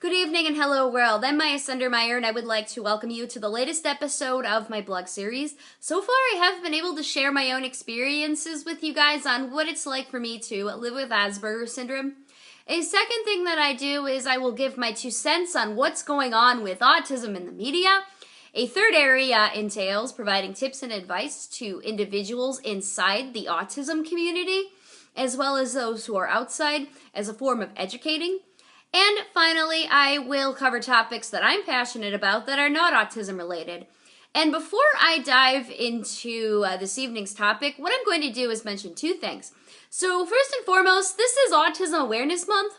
Good evening and hello world. I'm Maya Sundermeyer and I would like to welcome you to the latest episode of my blog series. So far I have been able to share my own experiences with you guys on what it's like for me to live with Asperger's syndrome. A second thing that I do is I will give my 2 cents on what's going on with autism in the media. A third area entails providing tips and advice to individuals inside the autism community, as well as those who are outside, as a form of educating. And finally, I will cover topics that I'm passionate about that are not autism related. And before I dive into this evening's topic, what I'm going to do is mention 2 things. So first and foremost, this is Autism Awareness Month,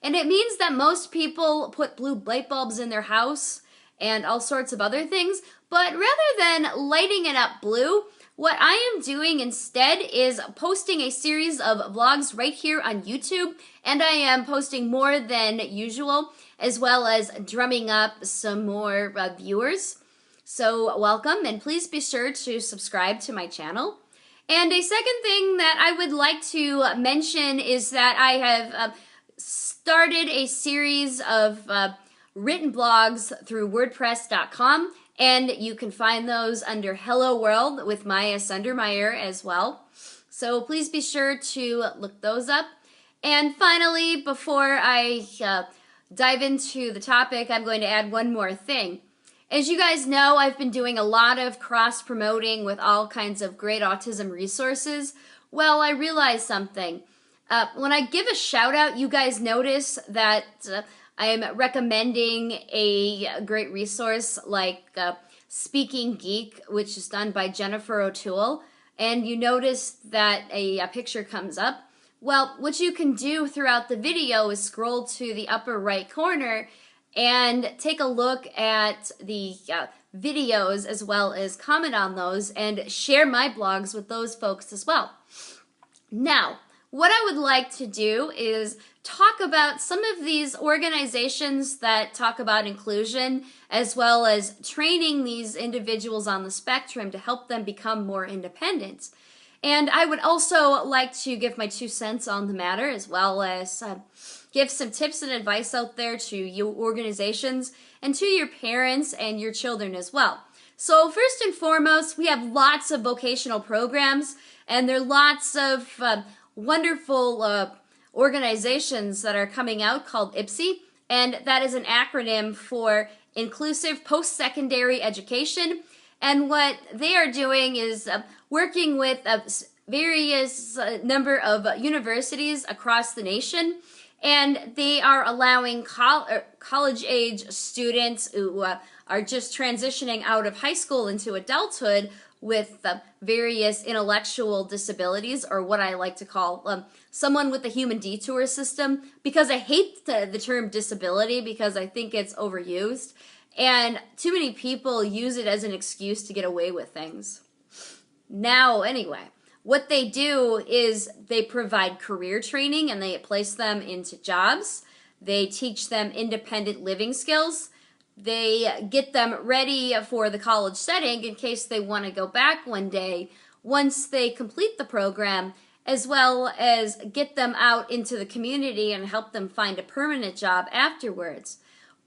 and it means that most people put blue light bulbs in their house and all sorts of other things, but rather than lighting it up blue, what I am doing instead is posting a series of vlogs right here on YouTube, and I am posting more than usual, as well as drumming up some more viewers. So welcome, and please be sure to subscribe to my channel. And a second thing that I would like to mention is that I have started a series of written blogs through WordPress.com. And you can find those under Hello World with Maya Sundermeyer as well. So please be sure to look those up. And finally, before I dive into the topic, I'm going to add one more thing. As you guys know, I've been doing a lot of cross-promoting with all kinds of great autism resources. Well, I realized something. When I give a shout out, you guys notice that I'm recommending a great resource like Speaking Geek, which is done by Jennifer O'Toole, and you notice that a picture comes up. Well, what you can do throughout the video is scroll to the upper right corner and take a look at the videos as well as comment on those and share my blogs with those folks as well. Now, what I would like to do is talk about some of these organizations that talk about inclusion, as well as training these individuals on the spectrum to help them become more independent. And I would also like to give my 2 cents on the matter, as well as give some tips and advice out there to you organizations and to your parents and your children as well. So first and foremost, we have lots of vocational programs, and there are lots of wonderful organizations that are coming out called IPSE, and that is an acronym for Inclusive Post-Secondary Education. And what they are doing is working with various number of universities across the nation, and they are allowing college-age students who are just transitioning out of high school into adulthood with various intellectual disabilities, or what I like to call someone with a human detour system, because I hate the term disability because I think it's overused, and too many people use it as an excuse to get away with things. Now, anyway, what they do is they provide career training and they place them into jobs. They teach them independent living skills. They get them ready for the college setting in case they want to go back one day once they complete the program, as well as get them out into the community and help them find a permanent job afterwards.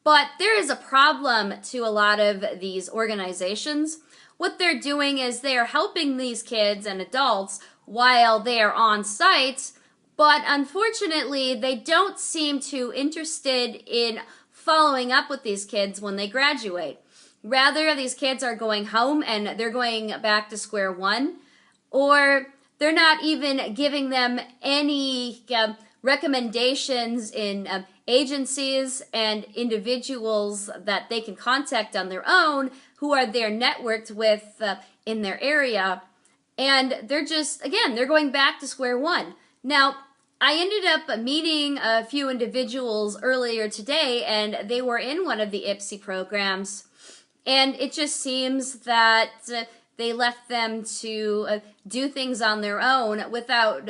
But there is a problem to a lot of these organizations. What they're doing is they are helping these kids and adults while they are on site, but unfortunately they don't seem too interested in following up with these kids when they graduate. Rather, these kids are going home and they're going back to square one, or they're not even giving them any recommendations in agencies and individuals that they can contact on their own who are there networked with in their area. And they're just, again, they're going back to square one. Now, I ended up meeting a few individuals earlier today, and they were in one of the IPSE programs, and it just seems that they left them to do things on their own without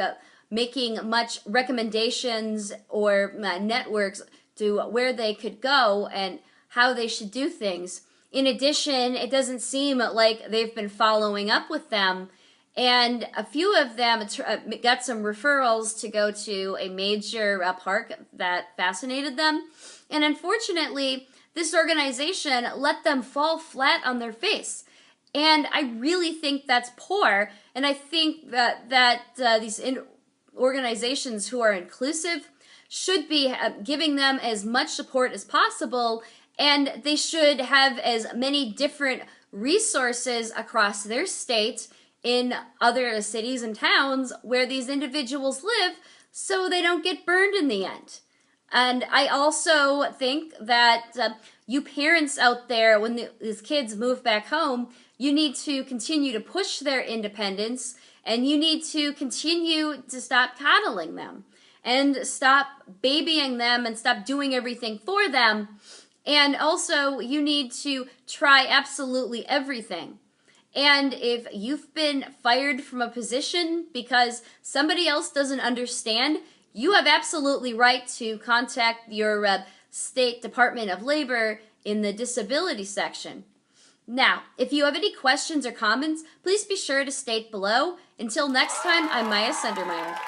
making much recommendations or networks to where they could go and how they should do things. In addition, it doesn't seem like they've been following up with them. And a few of them got some referrals to go to a major park that fascinated them. And unfortunately, this organization let them fall flat on their face. And I really think that's poor. And I think that these organizations who are inclusive should be giving them as much support as possible, and they should have as many different resources across their state in other cities and towns where these individuals live so they don't get burned in the end. And I also think that you parents out there, when these kids move back home, you need to continue to push their independence, and you need to continue to stop coddling them and stop babying them and stop doing everything for them. And also, you need to try absolutely everything. And if you've been fired from a position because somebody else doesn't understand, you have absolutely right to contact your State Department of Labor in the disability section. Now, if you have any questions or comments, please be sure to state below. Until next time, I'm Maya Sundermeyer.